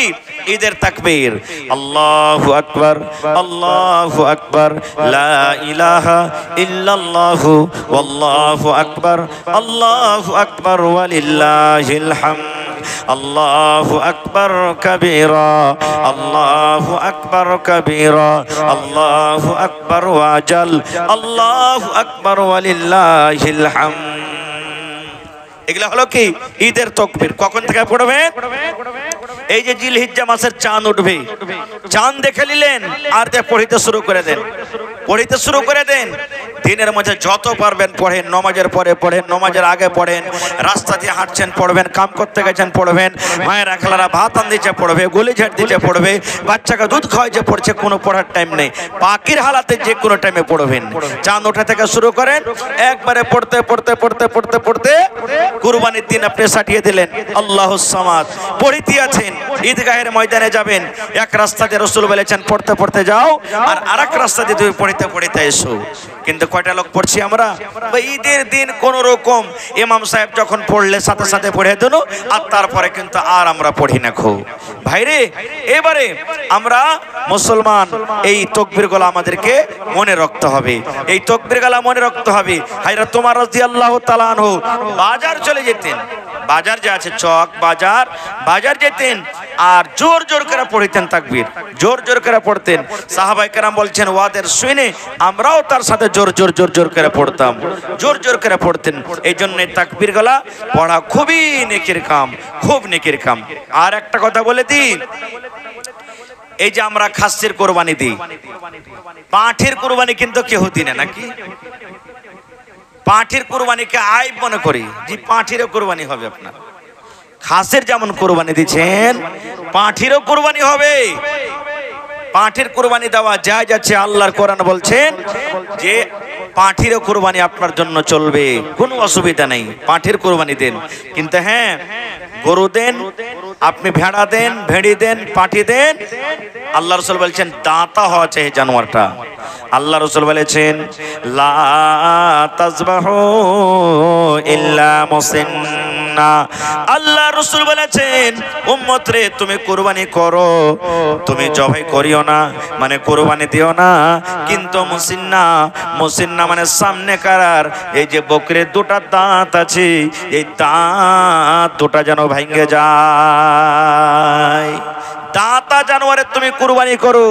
ঈদের তাকবীর। আল্লাহু আকবার, আল্লাহু আকবার, লা ইলাহা ইল্লাল্লাহু ওয়াল্লাহু আকবার, আল্লাহু আকবার ওয়ালিল্লাহিল হামদ। আল্লাহু আকবার কবীরা, আল্লাহু আকবার কবীরা, আল্লাহু আকবার ওয়াজাল, আল্লাহু আকবার ওয়ালিল্লাহিল হামদ। এগুলা হলো কি ঈদের তাকবীর। কখন থেকে পড়বে? এই যে জিলহিজ্জা মাসের চাঁদ উঠবে, চাঁদ দেখে নিলেন আর পড়িতে শুরু করে দেন, পড়িতে শুরু করে দেন। দিনের মধ্যে যত পারবেন পড়েন, নমাজের পরে পড়েন, নমাজের আগে পড়েন, রাস্তা দিয়ে হাঁটছেন পড়বেন, কাম করতে গেছেন পড়বেন, মায়ের একলারা ভাত আন দিচ্ছে পড়বে, গুলি ঝাড় দিচ্ছে পড়বে, বাচ্চাকে দুধ খাওয়াইছে পড়ছে, কোনো পড়ার টাইম নেই। পাখির হালাতে যে কোনো টাইমে পড়বেন। চাঁদ ওঠা থেকে শুরু করেন, একবারে পড়তে পড়তে পড়তে পড়তে পড়তে কুরবানির দিন আপনি সাটিয়ে দিলেন। আল্লাহুস সামাদ পড়িতে আছেন, ঈদগাহের ময়দানে যাবেন, এক রাস্তা দিয়ে রাসূল বলেছেন পড়তে পড়তে যাও, আর আরেক রাস্তা দিয়ে তুমি পড়িতে পড়িতে এসো। কিন্তু কয়টা লোক পড়ছি আমরা? ঈদের দিন কোন রকম ইমাম সাহেব যখন পড়লে সাথে সাথে পড়ে দেন, আর তারপরে কিন্তু আর আমরা পড়ি না। খো ভাইরে, এবারে আমরা মুসলমান এই তাকবীরগুলো আমাদেরকে মনে রাখতে হবে, এই তাকবীরগুলো মনে রাখতে হবে। হায়রা তোমার রাদিয়াল্লাহু তাআলা আনহু বাজার চলে যেতেন, বাজার যে আছে চক বাজার, বাজার যেতেন আর জোর জোর করে পড়তেন তাকবীর, জোর জোর করে পড়তেন। সাহাবায়ে কেরাম বলছেন ওয়াদের শুনে শুনে আমরাও তার সাথে জোর জোর জোর জোর করে পড়তাম, জোর জোর করে পড়তেন। এই জন্য তাকবীর গলা পড়া খুবই নেকির কাম, খুব নেকির কাম। আর একটা কথা বলে দিই, এই যে আমরা খাসির কোরবানি দিই, পাঁঠের কোরবানি কিন্তু কেউ দিই না নাকি? পাঁঠের কোরবানিকে আইব মনে করি, যে পাঁঠেরও কোরবানি হবে আপনার। খাসের যেমন কোরবানি দিচ্ছেন, পাঁঠেরও কোরবানি হবে। পাঁঠের কোরবানি দেওয়া যায় যাচ্ছে, আল্লাহর কোরআন বলছেন যে পাঁঠেরও কোরবানি আপনার জন্য চলবে, কোনো অসুবিধা নেই, পাঁঠের কোরবানি দেন। কিন্তু হ্যাঁ, গরু দেন, আপনি ভেড়া দেন, ভেড়ি দেন, পাঁঠি দেন, আল্লাহ রাসূল বলছেন দাঁতা হওয়া চাই জানোয়ারটা। আল্লাহ রাসূল বলেছেন লা তাযবাহু ইল্লা মুসিন্না। আল্লাহ রাসূল বলেছেন উম্মত রে, তুমি কুরবানি করো, তুমি জবাই করিও না, মানে কুরবানি দিও না, কিন্তু মুসিন্না, মুসিন্না মানে সামনে কারার এই যে বকরির দুটা দাঁত আছে, এই দাঁত দুটা যেন ভাঙে যায়। দাঁতা জানোয়ারের তুমি কুরবানি করো,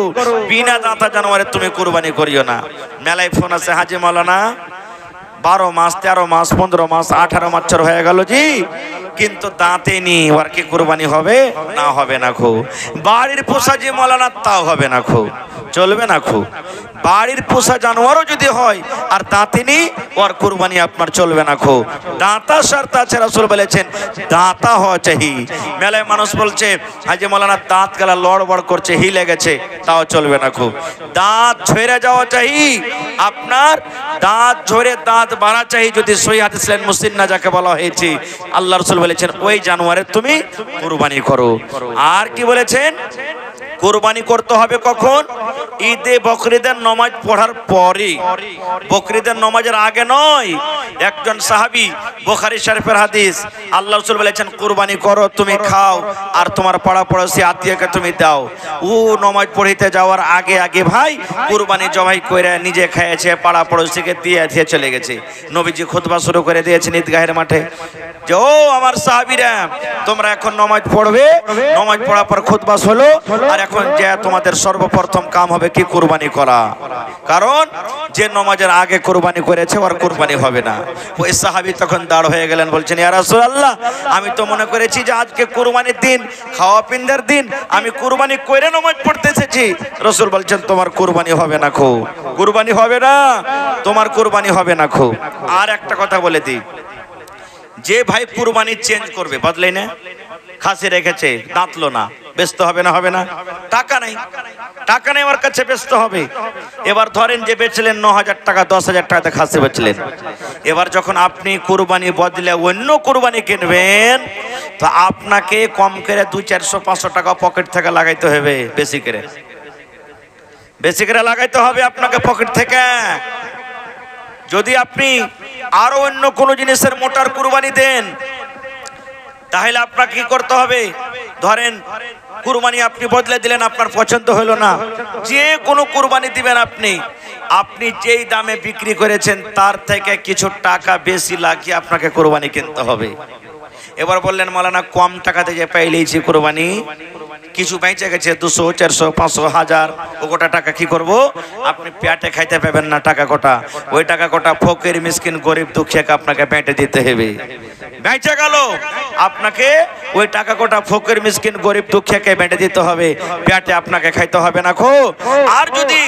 বিনা দাঁতা জানোয়ারের তুমি কুরবানি করিও না। মেলায় ফোন আছে, হাজি মাওলানা 12 মাস 13 মাস 15 মাস 18 বছর হয়ে গেল জি, কিন্তু দাঁতে নি, ওর কি কুরবানি হবে? না, হবে না খো। বাড়ির পোষা যে মাওলানা তাও হবে না খো, চলবে না খো। বাড়ির পোষা জানোয়ারও যদি হয় আর দাঁতে নি, ওর কুরবানি আপনার চলবে না খো। দাঁতা শর্ত আছে, রাসূল বলেছেন দাঁতা হওয়া চাই। মেলায় মানুষ বলছে হাজি মাওলানা দাঁত গলা লড়বড় করছে, হিলে গেছে, তাও চলবে না খো। দাঁত ঝরে যাওয়া চাই আপনার, দাঁত ঝরে দাঁত বাড়া চাই। যদি সহি হাদিস মুসিন্না যাকে বলা হয়েছে, আল্লাহ রাসূল বলেছেন ওই জানোয়ারের তুমি কুরবানি করো। আর কি বলেছেন? কুরবানি করতে হবে কখন? ঈদে বকরিদের নামাজ পড়ার পরে, বকরিদের নামাজের আগে নয়। একজন সাহাবী, বুখারী শরীফের হাদিস, আল্লাহ রাসূল বলেছেন কুরবানি করো, তুমি খাও আর তোমার পাড়া পড়োশি আত্মীয়কে তুমি দাও। ও নামাজ পড়িতে যাওয়ার আগে আগে ভাই কুরবানি জবাই করে নিজে খেয়েছে, পাড়া পড়োশিকে দিয়ে দিয়ে চলে গেছে। নবীজি খুতবা শুরু করে দিয়েছেন ঈদগাহের মাঠে যে ও আমার সাহাবীরা, তোমরা এখন নামাজ পড়বে, নামাজ পড়ার পর খুতবা হলো, আর এখন যে তোমাদের সর্বপ্রথম কাম হবে কি? কুরবানি করা। কারণ যে নামাজের আগে কুরবানি করেছে ওর কুরবানি হবে না। ওই সাহাবী তখন দাঁড় হয়ে গেলেন, বলছেন ইয়া রাসূলুল্লাহ, আমি তো মনে করেছি যে আজকে কুরবানির দিন, খাওয়া পিন্দার দিন, আমি কুরবানি করে নামাজ পড়তে এসেছি। রাসূল বলছেন তোমার কুরবানি হবে না খো, কুরবানি হবে না, তোমার কুরবানি হবে না খো। আর একটা কথা বলে দিই, যে ভাই কুরবানি চেঞ্জ করবে, বদলাই না, খাসি রেখেছে দাঁতলো না, ব্যস্ত হবে না? হবে না? টাকা নাই, টাকা নেই আমার কাছে, ব্যস্ত হবে। এবার ধরেন যে বেচলেন 9,000 টাকা 10,000 টাকাতে খাসি বেচলেন, এবার যখন আপনি কুরবানি বদলে অন্য কুরবানি কিনবেন, তো আপনাকে কম করে 200-400-500 টাকা পকেট থেকে লাগাইতে হবে, বেশি করে, বেশি করে লাগাইতে হবে আপনাকে পকেট থেকে। যদি আপনি আরো অন্য কোনো জিনিসের মোটার কুরবানি দেন, তাহলে আপনাকে কি করতে হবে? ধরেন কুরবানি আপনি বদলে দিলেন, আপনার পছন্দ হলো না, যে কোনো কুরবানি দিবেন আপনি, আপনি যেই দামে বিক্রি করেছেন তার থেকে কিছু টাকা বেশি লাগিয়ে আপনাকে কুরবানি কিনতে হবে। এবার বললেন মাওলানা কম টাকাতে যে পাইলেছি কুরবানি, কিছু বেঁচে গেছে 200, 400, 500, 1000, ও গোটা টাকা কি করব? আপনি পেটে খাইতে পাবেন না টাকা কোটা, ওই টাকা কোটা ফকির মিসকিন গরিব দুঃখীকে আপনাকে পেটে দিতে হবে। বেঁচে গেল, আপনাকে ওই টাকা কোটা ফকির মিসকিন গরিব দুঃখীকে বেঁটে দিতে হবে, পেটে আপনাকে খাইতে হবে না খো। আর যদি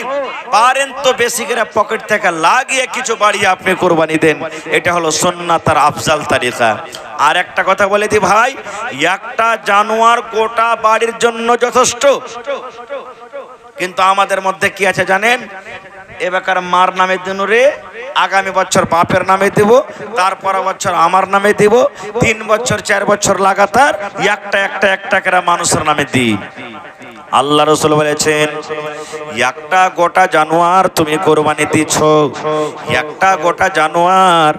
পারেন তো বেশি করে পকেট থেকে লাগিয়ে কিছু বাড়িয়ে আপনি কুরবানি দেন, এটা হলো সুন্নাত আর আফজাল তরিকা। আর একটা কথা বলে দি ভাই, একটা জানোয়ার গোটা বাড়ির জন্য যথেষ্ট, কিন্তু আমাদের মধ্যে কি আছে জানেন? এবার মার নামে দিন রে, আগামী বছর বাপের নামে দেব, তারপর বছর আমার নামে দেব, 3 বছর 4 বছর লাগাতার একটা একটা একটা করে মানুষের নামে দিই। আল্লাহ রাসূল বলেছেন একটা গোটা জানোয়ার তুমি কুরবানি দিচ্ছ, একটা গোটা জানোয়ার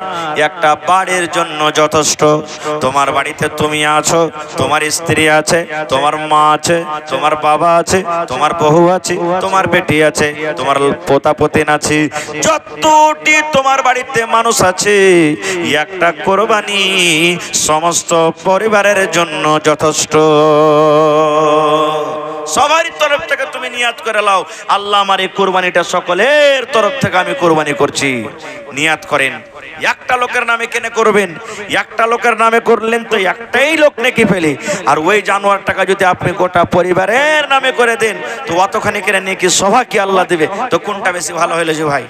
একটা বাড়ির জন্য যথেষ্ট। তোমার বাড়িতে তুমি আছো, তোমার স্ত্রী আছে, তোমার মা আছে, তোমার বাবা আছে, তোমার বউ আছে, তোমার বেটি আছে, তোমার পোতা পতিন আছে, যতটি তোমার বাড়িতে মানুষ আছে, একটা কুরবানি সমস্ত পরিবারের জন্য যথেষ্ট। সবারই তরফ থেকে তুমি নিয়াত করে লাও, আল্লাহ আমার এই কুরবানিটা সকলের তরফ থেকে আমি কুরবানি করছি। নিয়াত করেন। একটা লোকের নামে কেন করবেন? একটা লোকের নামে করলেন তো একটাই লোক নেকি ফেলে, আর ওই জানোয়ার টাকা যদি আপনি গোটা পরিবারের নামে করে দেন তো অতখানি কেন নেকি সভা কি আল্লাহ দেবে? তো কোনটা বেশি ভালো হলো যে ভাই?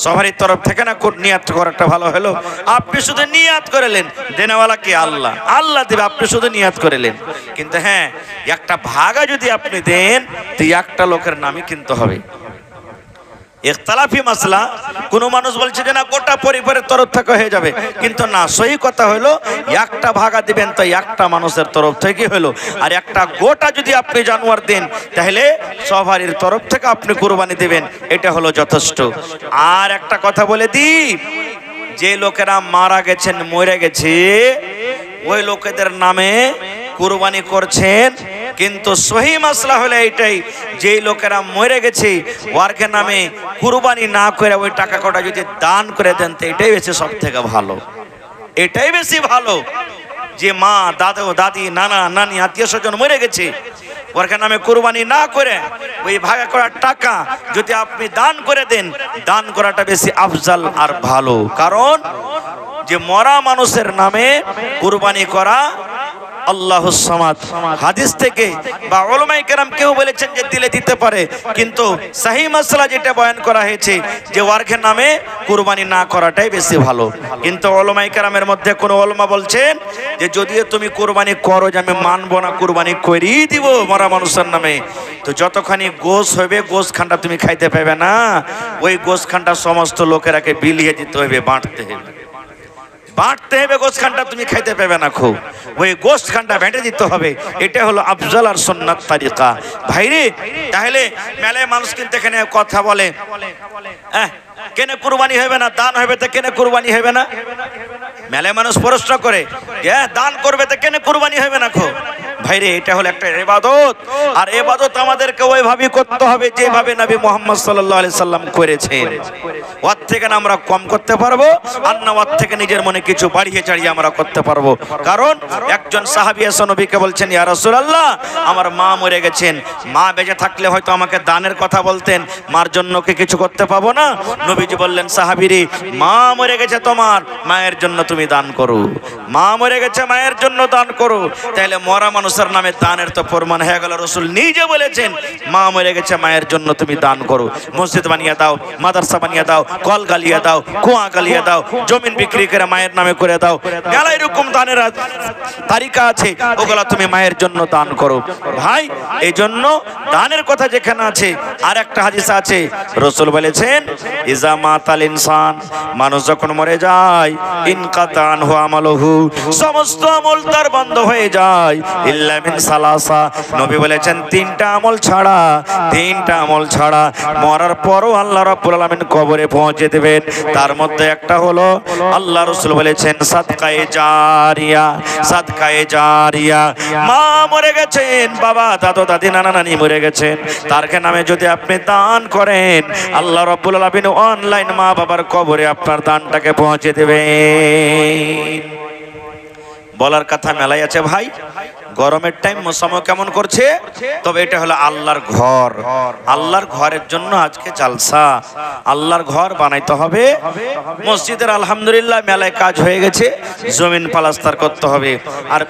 সবারই তরফ থেকে না নিয়াত করাটা ভালো হলো। আপনি শুধু নিয়াত করলেন, দেনেওয়ালা কি আল্লাহ, আল্লাহ দেবে, আপনি শুধু নিয়াত করলেন। কিন্তু হ্যাঁ, একটা ভাগা যদি আপনি দেন তো একটা লোকের নামই কিনতে হবে। ইখতিলাফি মাসলা। কোন মানুষ বলছে যে না গোটা পরিবারের তরফ থেকে হয়ে যাবে, কিন্তু না, সহি কথা হলো একটা ভাগা দিবেন তো একটা মানুষের তরফ থেকে হলো, আর একটা গোটা যদি আপনি জানোয়ার দেন তাহলে সবারই তরফ থেকে আপনি কুরবানি দেবেন, এটা হলো যথেষ্ট। আর একটা কথা বলে দিই, যে লোকেরা মারা গেছেন, মরে গেছে, ওই লোকেদের নামে কুরবানি করছেন, কিন্তু সহি মাসলা হলো এইটাই, যেই লোকেরা মরে গেছে ওয়ার্কের নামে কুরবানি না করে ওই টাকা কটা যদি দান করে দেন তো এটাই বেশি সব থেকে ভালো, এটাই বেশি ভালো। যে মা, দাদু, দাদি, নানা, নানি, আত্মীয় স্বজন মরে গেছে, ওয়ার্কের নামে কুরবানি না করে ওই ভাগা করার টাকা যদি আপনি দান করে দেন, দান করাটা বেশি আফজাল আর ভালো। কারণ যে মরা মানুষের নামে কুরবানি করা আল্লাহুস সামাদ হাদিস থেকে বা উলামায়ে কেরাম কেউ বলেছেন যে দিলে দিতে পারে, কিন্তু সহিহ মাসলা যেটা বয়ান করা হয়েছে যে ওয়ার্কের নামে কুরবানি না করাটাই বেশি ভালো। কিন্তু উলামায়ে কেরামের মধ্যে কোন উলামা বলছেন যে যদিও তুমি কুরবানি করো, যে আমি মানবো না, কুরবানি করেই দিব মরা মানুষের নামে, তো যতখানি গোশ হবে গোশ খানটা তুমি খাইতে পাবে না, ওই গোশ খানটা সমস্ত লোকেরাকে বিলিয়ে দিতে হবে, বাঁটতে হবে, বাঁটতে হবে, গোশখানটা তুমি খাইতে পাবে না, খুব ওই গোশখানটা বেঁটে দিতে হবে। এটা হলো আফজাল আর সুন্নাত তারিকা। ভাইরে, তাহলে মেলায় মানুষ কিন্তু এখানে কথা বলে কেন কুরবানি হবে না, দান হবে তো কেন কুরবানি হবে না? মেলায় মানুষ প্রশ্ন করে যে দান করবে তো কেন কুরবানি হবে না? খো ভাইরে, এটা হলো একটা ইবাদত, আর ইবাদত আমাদেরকে ওইভাবেই করতে হবে যেভাবে নবী মুহাম্মদ সাল্লাল্লাহু আলাইহি সাল্লাম করেছেন। ওর থেকে না আমরা কম করতে পারবো, আর না ওর থেকে নিজের মনে কিছু বাড়িয়ে চাড়িয়ে আমরা করতে পারবো। কারণ একজন সাহাবী এসে নবীকে বলছেন, ইয়া রাসূলুল্লাহ, আমার মা মরে গেছেন, মা বেঁচে থাকলে হয়তো আমাকে দানের কথা বলতেন, মার জন্য কি কিছু করতে পাবো না? নবীজি বললেন, সাহাবীরে, মা মরে গেছে তোমার, মায়ের জন্য তুমি দান করো, মা মরে গেছে মায়ের জন্য দান করো। তাহলে মরা মানুষের নামে দানের তো প্রমাণ হয়ে গেল। রাসূল নিজে বলেছেন, মা মরে গেছে মায়ের জন্য তুমি দান করো, মসজিদ বানিয়ে দাও, মাদ্রাসা বানিয়ে দাও, কল গালিয়ে দাও, কুয়া গালিয়ে দাও, জমিন বিক্রি করে মায়ের নামে করে দাও, মেলা এরকম দানের তালিকা আছে, ওগুলা তুমি মায়ের জন্য দান করো। ভাই, এই জন্য দানের কথা যেখানে আছে, আর একটা হাদিস আছে, রাসূল বলেছেন, ইজা মাতাল ইনসান, মানুষ যখন মরে যায়, ইনকাতা আনহু আমালুহু, সমস্ত আমল তার বন্ধ হয়ে যায়, ইল্লা মিন সালাসা, নবী বলেছেন তিনটা আমল ছাড়া, তিনটা আমল ছাড়া মরার পরও আল্লাহ রাব্বুল আলামিন কবরে পৌঁছে দেবেন। তার মধ্যে একটা হলো, আল্লাহ রাসূল বলেছেন সাদকায়ে জারিয়া, সাদকায়ে জারিয়া। মা মরে গেছেন, বাবা, দাদু, দাদি, নানা, নানি মরে গেছেন, তার নামে যদি আপনি দান করেন, আল্লাহ রাব্বুল আলামিন অনলাইন মা বাবার কবরে আপনার দানটাকে পৌঁছে দেবেন। বলার কথা মেলাই আছে ভাই। গরমের টাইম মৌসুম কেমন করছে, তবে এটা হলো আল্লাহর ঘর, আল্লাহর ঘরের জন্য আজকে জালসা, আল্লাহর ঘর বানাইতে হবে। মসজিদের আলহামদুলিল্লাহ মেলায় কাজ হয়ে গেছে, জমিন প্লাস্টার করতে হবে, আর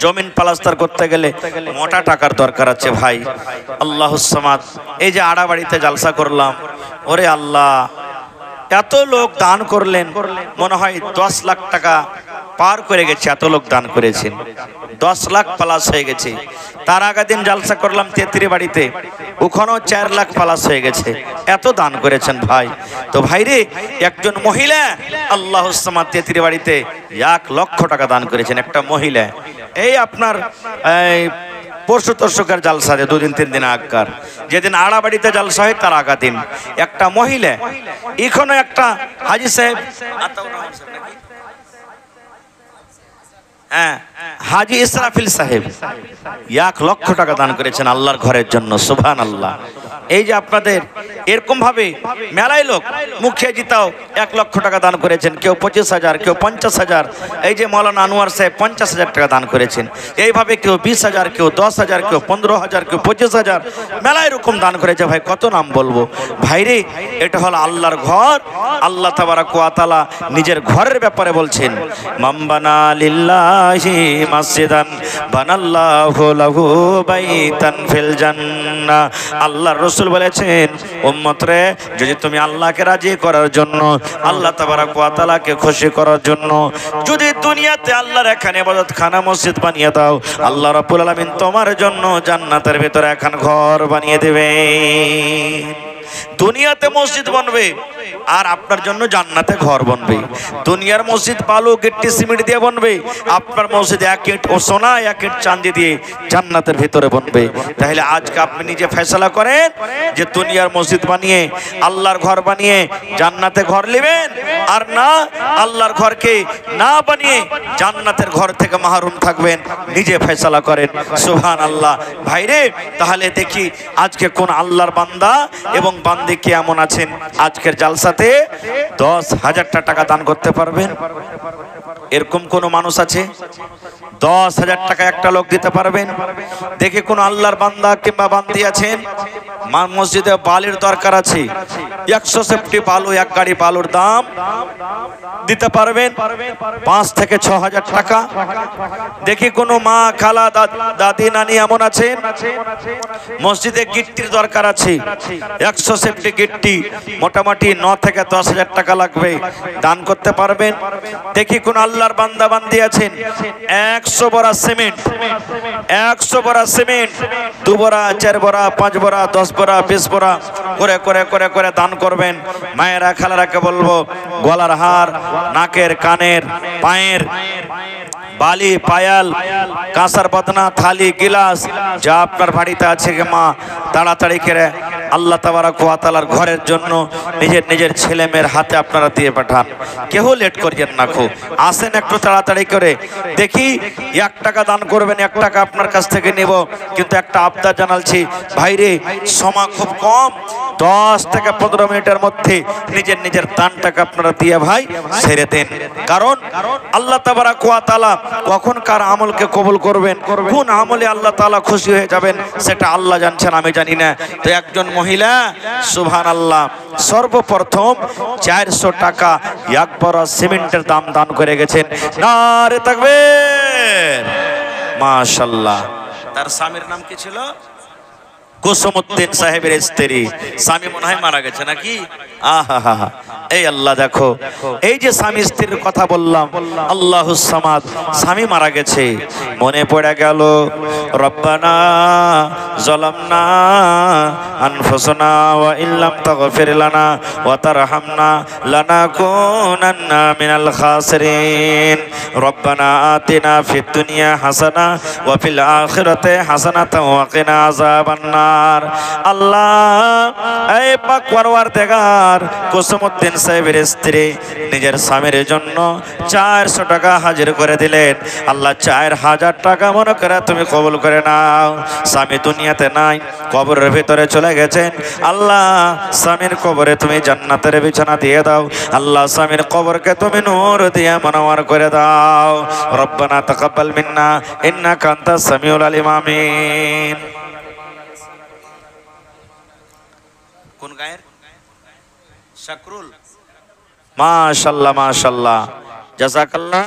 জমিন প্লাস্টার করতে গেলে মোটা টাকার দরকার আছে ভাই। আল্লাহুস সামাদ, এই যে আড়াবাড়িতে জালসা করলাম, ওরে আল্লাহ, এত লোক দান করলেন, মনে হয় 10 লাখ টাকা পার করে গেছে, এত লোক দান করেছেন, 10 লাখ প্লাস হয়ে গেছে। তার আগের দিন জালসা করলাম তেত্রি বাড়িতে, ওখানেও 4 লাখ প্লাস হয়ে গেছে, এত দান করেছেন ভাই। তো ভাইরে, একজন মহিলা আল্লাহুস সামাদ তেত্রি বাড়িতে 1 লক্ষ টাকা দান করেছেন, একটা মহিলা। এই আপনার পরশু তর্শকের জালসা, 2 দিন 3 দিন আগকার, যেদিন আড়াবাড়িতে জালসা হয় তার আগা দিন একটা মহিলা, এখানে একটা হাজি সাহেব, হ্যাঁ, হাজি ইসরাফিল সাহেব 1 লক্ষ টাকা দান করেছেন আল্লাহর ঘরের জন্য। সুবহানাল্লাহ। এই যে আপনাদের এরকম ভাবে মেলায় লোক মুখে জিতাও 1 লক্ষ টাকা দান করেছেন, কেউ 25,000, কেউ 50,000। এই যে মৌলানা আনোয়ার সাহেব 50,000 টাকা দান করেছেন। এইভাবে কেউ 20,000, কেউ 10,000, কেউ 15,000, কেউ 25,000 মেলায় এরকম দান করেছে। ভাই কত নাম বলবো ভাইরে, এটা হলো আল্লাহর ঘর। আল্লাহ তাবারাক ওয়া তাআলা নিজের ঘরের ব্যাপারে বলছেন, মামবানা লিল্লাহি মাসজিদান বানাল্লাহু লাহু বাইতান ফিল জান্নাহ। আল্লাহর রাসূল বলেছেন, উম্মত রে, যদি তুমি আল্লাহকে রাজি করার জন্য, আল্লাহ তাবারাক ওয়া তাআলাকে খুশি করার জন্য যদি দুনিয়াতে আল্লাহর এখানে ইবাদতখানা মসজিদ বানিয়ে দাও, আল্লাহ রাব্বুল আলামিন তোমার জন্য জান্নাতের ভিতরে এখন ঘর বানিয়ে দেবে। দুনিয়াতে মসজিদ বনবে আর আপনার জন্য জান্নাতে ঘর বনবে। দুনিয়ার মসজিদ বালু গিট্টি সিমেন্ট দিয়ে বনবে, আপনার মসজিদ 1 ইট ও সোনা 1 ইট চাঁদি দিয়ে জান্নাতের ভিতরে বনবে। তাহলে আজকে আপনি নিজে ফয়সালা করেন যে দুনিয়ার মসজিদ বানিয়ে আল্লাহর ঘর বানিয়ে জান্নাতে ঘর নেবেন, আর না আল্লাহর ঘরকে না বানিয়ে জান্নাতের ঘর থেকে মাহরুম থাকবেন। নিজে ফয়সালা করেন। সুবহানাল্লাহ। ভাইরে, তাহলে দেখি আজকে কোন আল্লাহর বান্দা এবং বান্দি কে এমন আছেন আজকের জালসাতে 10,000 টাকা দান করতে পারবেন? এরকম কোন মানুষ আছে? 10,000 টাকা একটা লোক দিতে পারবেন? দেখে কোন আল্লাহর বান্দা কিংবা বান্দি আছেন মসজিদে বালির দরকার আছে, 100 সেফটি বালু, 1 গাড়ি বালুর দাম দিতে পারবেন 5 থেকে 6,000 টাকা? দেখি কোন মা, খালা, দাদি, নানি এমন আছেন মসজিদে গিট্টির দরকার আছে, 100 সেফটি গিট্টি মোটামুটি 9 থেকে 10,000 টাকা লাগবে, দান করতে পারবেন? দেখি কোন আল্লাহর বান্দা বান্দি আছেন 100 বড়া সিমেন্ট, 100 বড়া সিমেন্ট 2 বড়া, 4 বড়া, 5 বড়া, 10 বড়া, 20 বড়া করে করে করে করে দান করবেন। মায়েরা, খালারাকে বলবো, গলার হার, নাকের, কানের, পায়ের বালি, পায়াল, কাঁসার বদনা, থালি, গিলাস যা আপনার বাড়িতে আছে মা, তাড়াতাড়ি করে আল্লাহ তাবারাক ওয়া তাআলার ঘরের জন্য নিজের ছেলে মেয়ের হাতে আপনারা দিয়ে পাঠান। কেউ লেট করিয়েন না, খুব আসেন একটু তাড়াতাড়ি করে। দেখি 1 টাকা দান করবেন, 1 টাকা আপনার কাছ থেকে নেব, কিন্তু একটা আবদার জানালছি ভাইরে, সময় খুব কম, 10 থেকে 15 মিনিটের মধ্যে নিজের দানটাকে আপনারা দিয়ে ভাই ছেড়ে দেন। কারণ আল্লাহ তাবারাক ওয়া তাআলা কখন কার আমলকে কবুল করবেন, কোন আমলে আল্লাহ তাআলা খুশি হয়ে যাবেন সেটা আল্লাহ জানছেন, আমি জানি না। তো একজন মহিলা সুবহানাল্লাহ সর্বপ্রথম 400 টাকা 1 বড় সিমেন্টের দান করে গেছেন। নারে তাকবীর, মাশাআল্লাহ। তার স্বামীর নাম কি ছিল? কুসুমউদ্দিন সাহেবের স্ত্রী। স্বামী মনে হয় মারা গেছে নাকি? আহা, এই আল্লাহ, দেখো এই যে স্বামী স্ত্রীর কথা বললাম, আল্লাহুস সামাদ, স্বামী মারা গেছে, মনে পড়ে গেল রব্বানা যালামনা আনফুসানা ওয়া ইল্লাম তাগফির লানা ওয়া তারহামনা লানাকুনান্না মিনাল খাসিরিন। রব্বানা আতিনা ফিদ দুনিয়া হাসানা ওয়া ফিল আখিরাতি হাসানাতাও ওয়া কিনা আযাবান নার। আল্লাহ, এই পাক পরওয়ারদিগার, কুসুমউদ্দিন সাহেবের স্ত্রী নিজের স্বামীর জন্য 400 টাকা হাজির করে দিলেন। আল্লাহ 4,000 টাকা মনে করে তুমি কবুল করে নাও। স্বামী দুনিয়াতে নাই, কবরের ভিতরে চলে গেছেন। আল্লাহ, স্বামীর কবরে তুমি জান্নাতের বিছানা দিয়ে দাও। আল্লাহ, স্বামীর কবরকে তুমি নূর দিয়ে মনোয়ার করে দাও। রব্বানা তাকাব্বাল মিন্না ইন্নাকা আনতাস সামিউল আলিম। আমিন। কোন গায়ের? শাকরুল। মাশাআল্লাহ, মাশাআল্লাহ, জাযাকাল্লাহ।